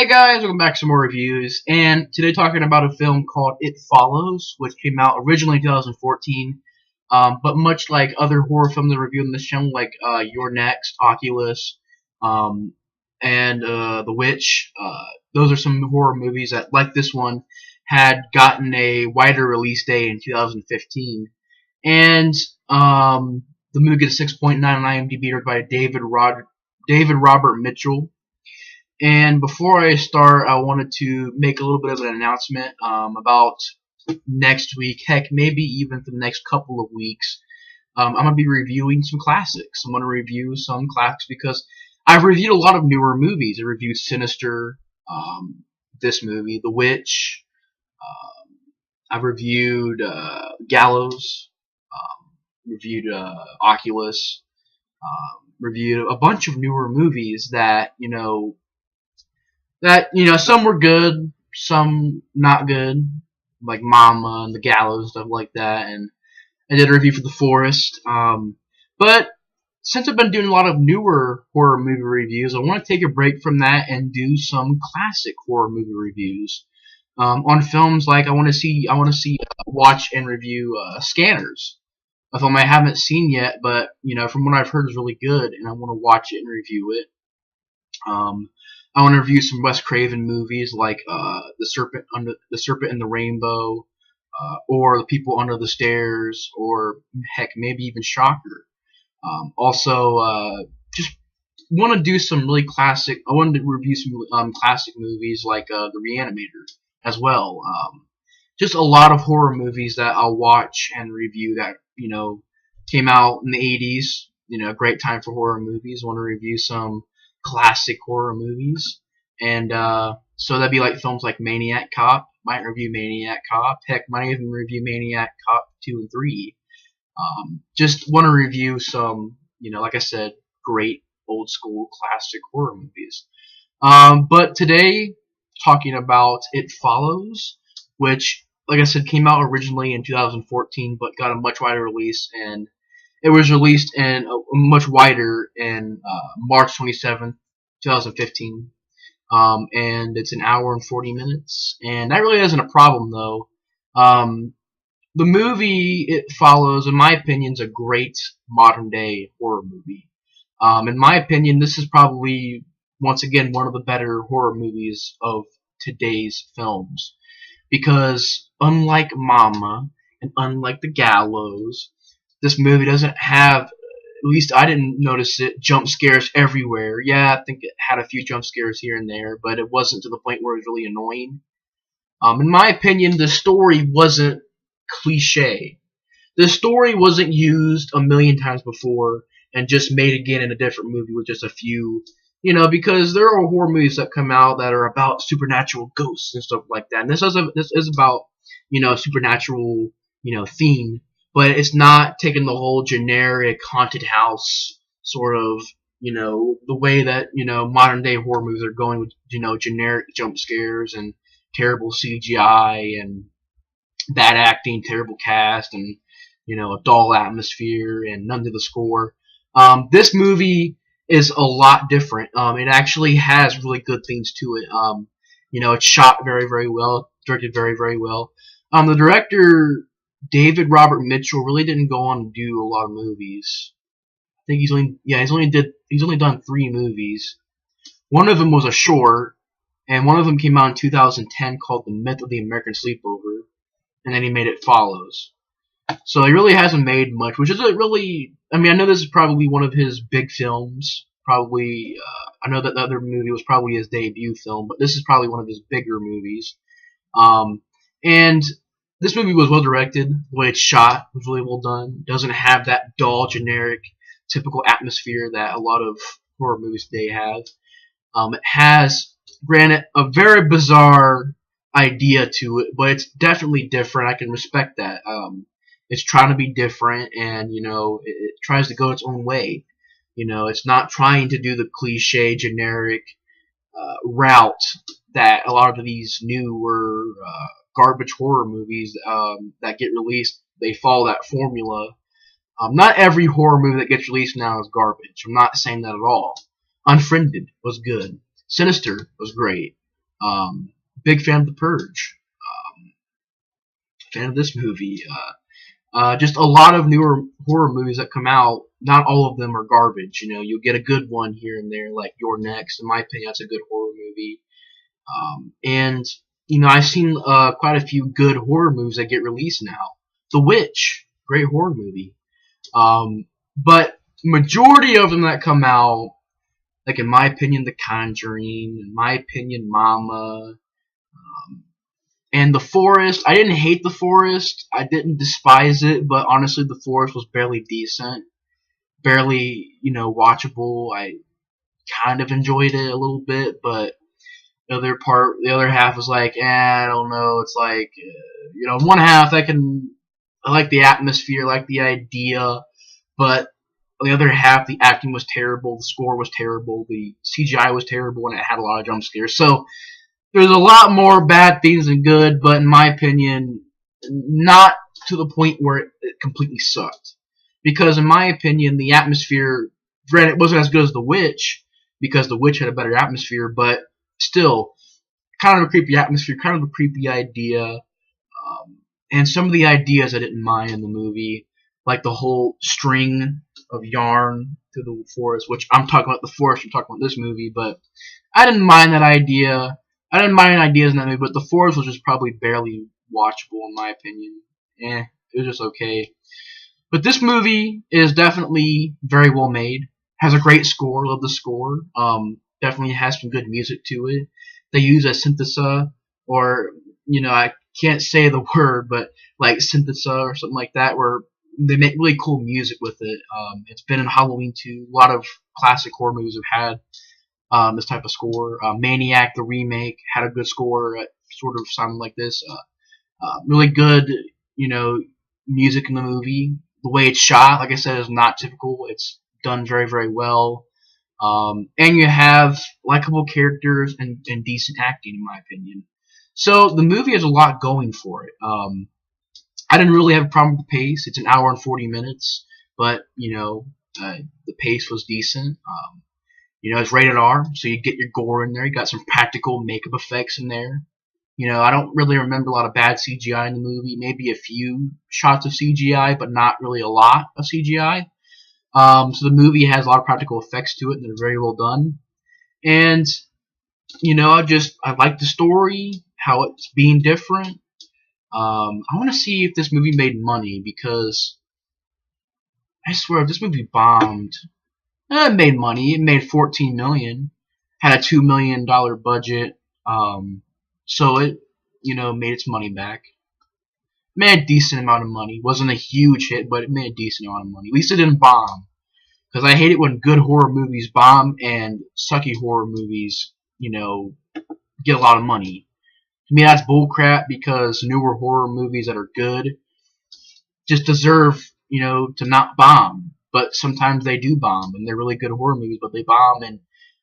Hey guys, welcome back to some more reviews, and today talking about a film called It Follows, which came out originally in 2014, but much like other horror films that are reviewed in this channel, like You're Next, Oculus, um, and The Witch, those are some horror movies that, like this one, had gotten a wider release date in 2015, and the movie gets a 6.9 on IMDb, written by David Robert Mitchell. And before I start, I wanted to make a little bit of an announcement about next week, heck, maybe even for the next couple of weeks. I'm going to be reviewing some classics. I'm going to review some classics because I've reviewed a lot of newer movies. I reviewed Sinister, this movie, The Witch. I've reviewed Gallows, reviewed Oculus, reviewed a bunch of newer movies that, some were good, some not good, like Mama and The Gallows, stuff like that, and I did a review for The Forest. But since I've been doing a lot of newer horror movie reviews, I want to take a break from that and do some classic horror movie reviews on films. Like I want to watch and review Scanners, a film I haven't seen yet, but from what I've heard is really good, and I want to watch it and review it. I want to review some Wes Craven movies like The Serpent and the Rainbow, or The People Under the Stairs, or heck, maybe even Shocker. Also, just want to do some really classic. I wanted to review some classic movies like The Reanimator as well. Just a lot of horror movies that I'll watch and review that came out in the 80s. Great time for horror movies. I want to review some classic horror movies, and so that'd be like films like Maniac Cop. Might review Maniac Cop. Heck, might even review Maniac Cop 2 and 3. Just want to review some, like I said, great old school classic horror movies. But today, talking about It Follows, which, like I said, came out originally in 2014, but got a much wider release, and it was released in much wider in March 27th, 2015, and it's an hour and 40 minutes, and that really isn't a problem, though. The movie It Follows, in my opinion, is a great modern-day horror movie. In my opinion, this is probably, once again, one of the better horror movies of today's films, because unlike Mama and unlike The Gallows, this movie doesn't have, at least I didn't notice it, jump scares everywhere. Yeah, I think it had a few jump scares here and there, but it wasn't to the point where it was really annoying. In my opinion, the story wasn't cliche. The story wasn't used a million times before and just made again in a different movie with just a few, because there are horror movies that come out that are about supernatural ghosts and stuff like that. And this is about, supernatural, theme. But it's not taking the whole generic haunted house sort of, the way that, modern day horror movies are going with, generic jump scares and terrible CGI and bad acting, terrible cast, and, a dull atmosphere and none to the score. This movie is a lot different. It actually has really good things to it. It's shot very, very well, directed very, very well. The director, David Robert Mitchell, really didn't go on to do a lot of movies. I think he's only done 3 movies. One of them was a short, and one of them came out in 2010 called The Myth of the American Sleepover, and then he made It Follows. So he really hasn't made much, which isn't really. I mean, I know this is probably one of his big films. Probably, I know that the other movie was probably his debut film, but this is probably one of his bigger movies. And this movie was well directed. The way it's shot was really well done. It doesn't have that dull, generic, typical atmosphere that a lot of horror movies today have. It has, granted, a very bizarre idea to it, but it's definitely different. I can respect that. It's trying to be different, and it tries to go its own way. It's not trying to do the cliche, generic route that a lot of these newer garbage horror movies that get released, they follow that formula. Not every horror movie that gets released now is garbage. I'm not saying that at all. Unfriended was good. Sinister was great. Big fan of The Purge. Um, Fan of this movie. Just a lot of newer horror movies that come out. Not all of them are garbage. You'll get a good one here and there, like You're Next. In my opinion, that's a good horror movie. And I've seen quite a few good horror movies that get released now. The Witch, great horror movie. But majority of them that come out, like in my opinion, The Conjuring, in my opinion, Mama, and The Forest. I didn't hate The Forest. I didn't despise it, but honestly, The Forest was barely decent, barely watchable. I kind of enjoyed it a little bit, but the other half was like, I don't know. It's like, one half I like the atmosphere, I like the idea, but on the other half, the acting was terrible, the score was terrible, the CGI was terrible, and it had a lot of jump scares. So there's a lot more bad things than good, but in my opinion, not to the point where it completely sucked. Because in my opinion, the atmosphere, granted, it wasn't as good as The Witch, because The Witch had a better atmosphere, but still, kind of a creepy atmosphere, kind of a creepy idea, and some of the ideas I didn't mind in the movie, like the whole string of yarn through the forest, which I'm talking about The Forest, I'm talking about this movie, but I didn't mind that idea. I didn't mind ideas in that movie, but The Forest was just probably barely watchable in my opinion. It was just okay. But this movie is definitely very well made. Has a great score. Love the score. Definitely has some good music to it. They use a synthesizer, or I can't say the word, but like synthesizer or something like that, where they make really cool music with it. It's been in Halloween too. A lot of classic horror movies have had this type of score. Maniac, the remake, had a good score. Sort of sounded like this. Really good, music in the movie. The way it's shot, like I said, is not typical. It's done very, very well. And you have likable characters and decent acting, in my opinion. So the movie has a lot going for it. I didn't really have a problem with the pace. It's an hour and 40 minutes, but the pace was decent. It's rated R, so you get your gore in there. You got some practical makeup effects in there. I don't really remember a lot of bad CGI in the movie. Maybe a few shots of CGI, but not really a lot of CGI. So the movie has a lot of practical effects to it, and they're very well done. And I like the story, how it's being different. I want to see if this movie made money, because I swear if this movie bombed, it made money. It made $14 million, had a $2 million budget. So it made its money back. Made a decent amount of money. Wasn't a huge hit, but it made a decent amount of money. At least it didn't bomb. Because I hate it when good horror movies bomb and sucky horror movies, get a lot of money. To me, that's bullcrap, because newer horror movies that are good just deserve, to not bomb. But sometimes they do bomb, and they're really good horror movies, but they bomb, and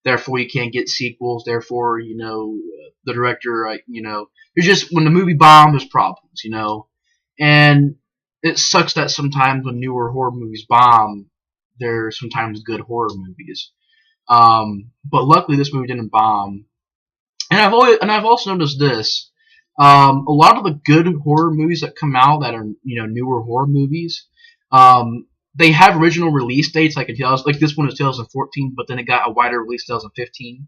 therefore you can't get sequels. Therefore, the director, there's just, when the movie bombs, there's problems, And it sucks that sometimes when newer horror movies bomb, they're sometimes good horror movies. But luckily, this movie didn't bomb. And I've also noticed this. A lot of the good horror movies that come out that are newer horror movies, they have original release dates, like this one is 2014, but then it got a wider release 2015.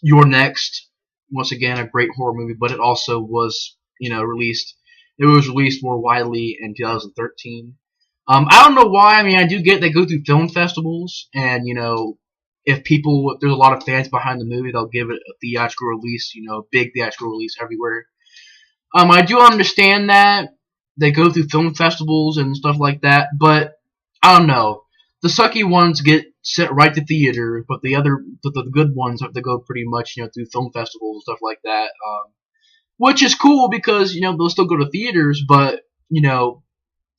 You're Next, once again a great horror movie, but it also was released. It was released more widely in 2013. I don't know why. I mean, I do get they go through film festivals, and if there's a lot of fans behind the movie, they'll give it a theatrical release, big theatrical release everywhere. I do understand that they go through film festivals and stuff like that, but I don't know. The sucky ones get sent right to theater, but the good ones have to go pretty much, through film festivals and stuff like that. Which is cool, because they'll still go to theaters, but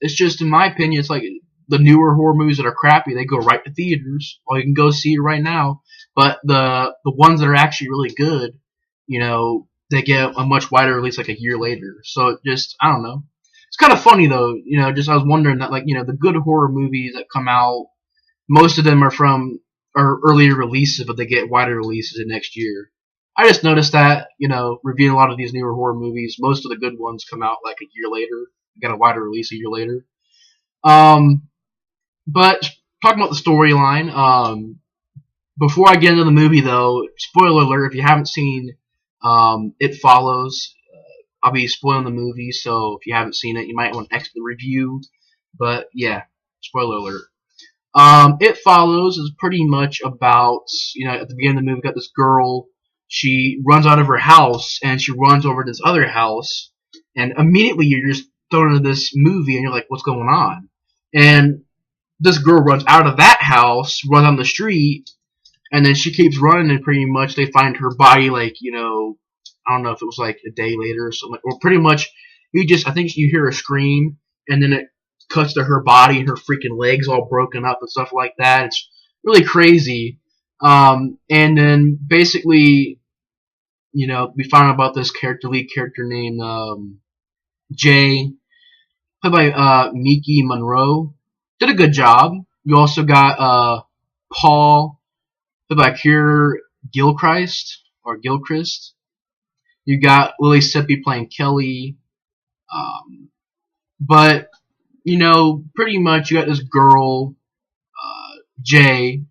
it's just, in my opinion, it's like the newer horror movies that are crappy, they go right to theaters, or you can go see it right now. But the ones that are actually really good, they get a much wider release like a year later. So it just, I don't know. It's kind of funny though, just I was wondering that, like, the good horror movies that come out, most of them are earlier releases, but they get wider releases in next year. I just noticed that, reviewing a lot of these newer horror movies, most of the good ones come out like a year later, got a wider release a year later. Um, but talking about the storyline, before I get into the movie though, spoiler alert, if you haven't seen It Follows, I'll be spoiling the movie, so if you haven't seen it, you might want to exit the review. But yeah, spoiler alert. It Follows is pretty much about, at the beginning of the movie, we got this girl. She runs out of her house and she runs over to this other house, and immediately you're just thrown into this movie and you're like, what's going on? And this girl runs out of that house, runs on the street, and then she keeps running, and pretty much they find her body, like, I don't know if it was like a day later or something, or pretty much I think you hear a scream, and then it cuts to her body and her freaking legs all broken up and stuff like that. It's really crazy. And then basically, we find out about this lead character named Jay, played by Miki Monroe. Did a good job. You also got Paul, played by Keir Gilchrist. You got Lily Seppi playing Kelly. But, pretty much you got this girl, Jay,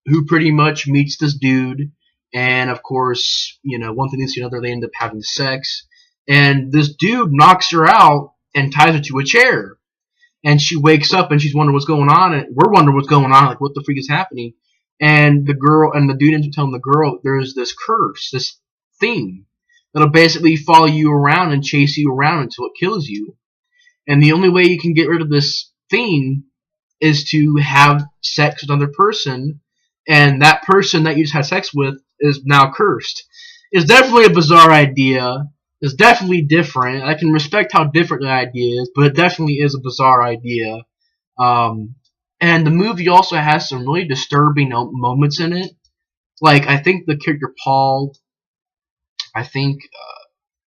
who pretty much meets this dude. And, of course, one thing leads to another, they end up having sex. And this dude knocks her out and ties her to a chair. And she wakes up and she's wondering what's going on. And we're wondering what's going on, like, what the freak is happening. And the dude ends up telling the girl there's this curse, this thing that'll basically follow you around and chase you around until it kills you. And the only way you can get rid of this thing is to have sex with another person, and that person that you just had sex with is now cursed. It's definitely a bizarre idea. It's definitely different. I can respect how different the idea is, but it definitely is a bizarre idea. And the movie also has some really disturbing moments in it. Like, I think the character Paul,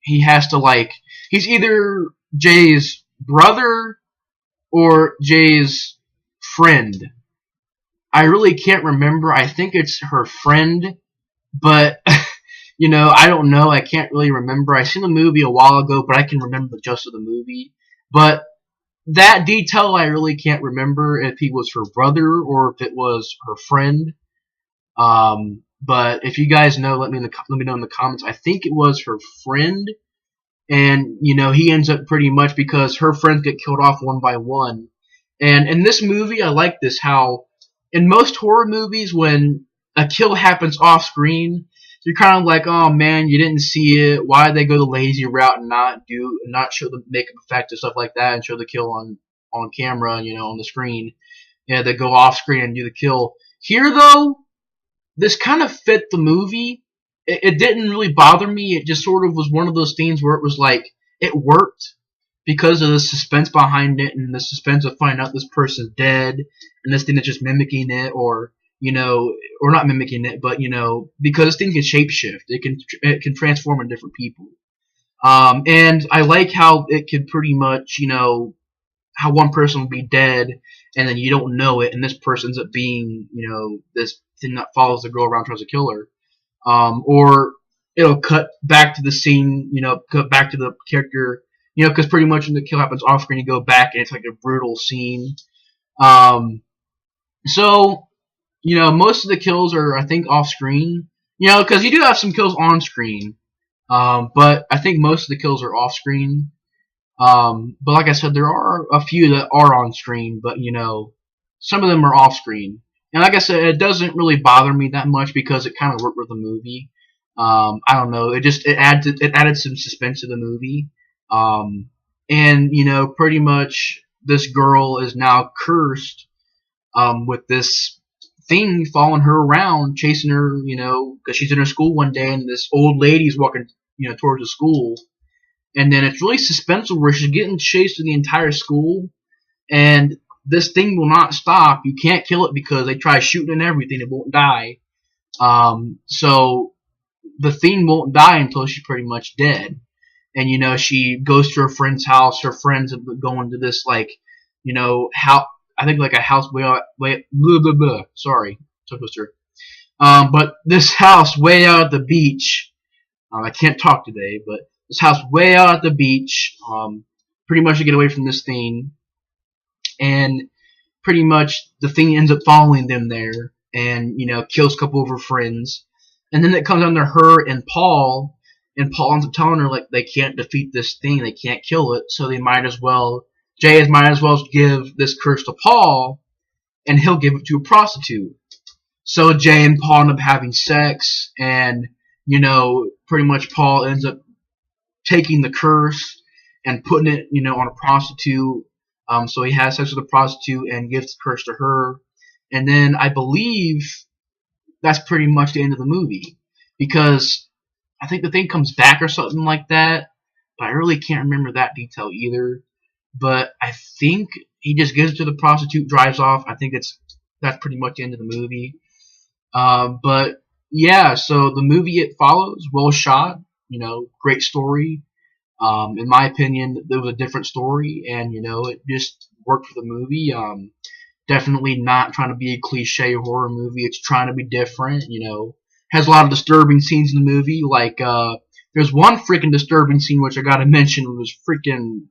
he has to, he's either Jay's brother or Jay's friend. I really can't remember. I think it's her friend, but I don't know. I can't really remember. I seen the movie a while ago, but I can remember the gist of the movie. But that detail I really can't remember if he was her brother or if it was her friend. But if you guys know, let me know in the comments. I think it was her friend. And, he ends up pretty much because her friends get killed off one by one. And in this movie, I like this, how in most horror movies, when a kill happens off screen, you're kind of like, oh man, you didn't see it. Why did they go the lazy route and not show the makeup effect and stuff like that and show the kill on camera, on the screen? Yeah, they go off screen and do the kill. Here, though, this kind of fit the movie. It didn't really bother me. It just sort of was one of those things where it was like, it worked because of the suspense behind it and the suspense of finding out this person's dead and this thing that's just mimicking it, or not mimicking it, but because this thing can shapeshift. It can transform into different people. And I like how it could pretty much, how one person will be dead and then you don't know it, and this person ends up being, this thing that follows the girl around tries to kill her. Or it'll cut back to the scene, cut back to the character, because pretty much when the kill happens off screen, you go back and it's like a brutal scene. So, most of the kills are, I think, off screen, because you do have some kills on screen, but I think most of the kills are off screen. But like I said, there are a few that are on screen, but, some of them are off screen. And like I said, it doesn't really bother me that much because it kind of worked with the movie. I don't know. It added some suspense to the movie. And pretty much this girl is now cursed with this thing following her around, chasing her. Because she's in her school one day and this old lady's walking towards the school, and then it's really suspenseful where she's getting chased through the entire school, and this thing will not stop. You can't kill it because they try shooting and everything. It won't die. So the thing won't die until she's pretty much dead. And, she goes to her friend's house. Her friends are going to this, how, I think like a house way, blah, blah, blah. Sorry, tongue twister. But this house way out at the beach, I can't talk today, but this house way out at the beach, pretty much to get away from this thing, and pretty much the thing ends up following them there, and kills a couple of her friends, and then it comes down to her and Paul ends up telling her like they can't defeat this thing, they can't kill it, so they might as well, Jay might as well give this curse to Paul, and he'll give it to a prostitute. So Jay and Paul end up having sex, and pretty much Paul ends up taking the curse and putting it, on a prostitute. So he has sex with a prostitute and gives the curse to her, and then I believe that's pretty much the end of the movie, because I think the thing comes back or something like that, but I really can't remember that detail either. But I think he just gives it to the prostitute, drives off. I think that's pretty much the end of the movie. But yeah, so the movie It Follows, well shot, great story. In my opinion, there was a different story, and it just worked for the movie. Definitely not trying to be a cliche horror movie. It's trying to be different. Has a lot of disturbing scenes in the movie. Like there's one freaking disturbing scene which I gotta mention was freaking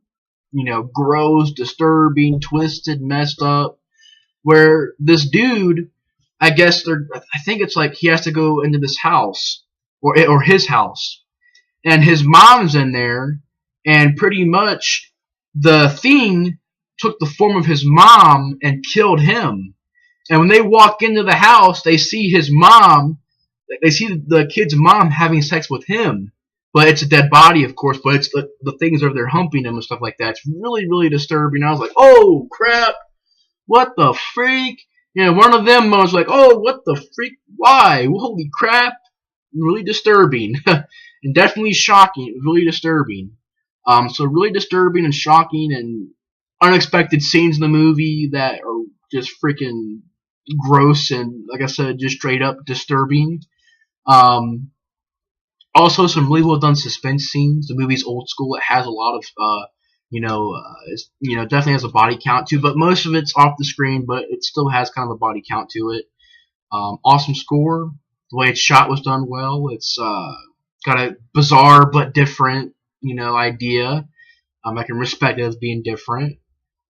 gross, disturbing, twisted, messed up. Where this dude, I think it's like he has to go into this house or his house, and his mom's in there, and pretty much the thing took the form of his mom and killed him. And when they walk into the house, they see his mom. They see the kid's mom having sex with him, but it's a dead body, of course. But it's the things are there humping him and stuff like that. It's really, really disturbing. I was like, oh crap, what the freak? One of them was like, oh, what the freak? Why? Holy crap! Really disturbing, and definitely shocking. Really disturbing. So really disturbing and shocking and unexpected scenes in the movie that are just freaking gross and, like I said, just straight up disturbing. Um, Also, some really well done suspense scenes. The movie's old school. It has a lot of, definitely has a body count too, but most of it's off the screen, but it still has kind of a body count to it. Awesome score. The way it's shot was done well. It's got a bizarre but different, idea. I can respect it as being different.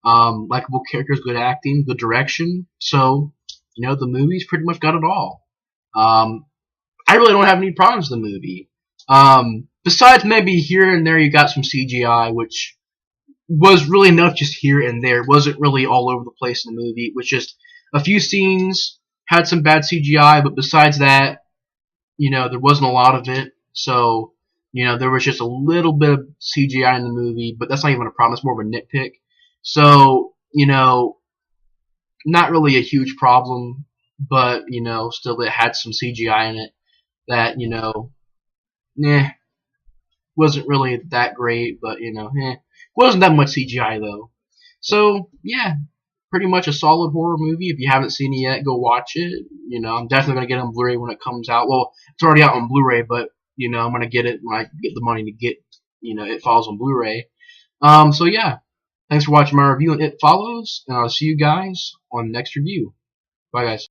Likable characters, good acting, good direction. So, the movie's pretty much got it all. I really don't have any problems with the movie. Besides maybe here and there you got some CGI, which was really enough just here and there. It wasn't really all over the place in the movie. It was just a few scenes had some bad CGI, but besides that, there wasn't a lot of it. So, there was just a little bit of CGI in the movie, but that's not even a problem. It's more of a nitpick. So, not really a huge problem, but, still it had some CGI in it that, wasn't really that great, but, wasn't that much CGI though. So, yeah, pretty much a solid horror movie. If you haven't seen it yet, go watch it. I'm definitely going to get it on Blu-ray when it comes out. Well, it's already out on Blu-ray, but, I'm going to get it when I get the money to get, It Follows on Blu-ray. So, yeah, thanks for watching my review on It Follows, and I'll see you guys on the next review. Bye, guys.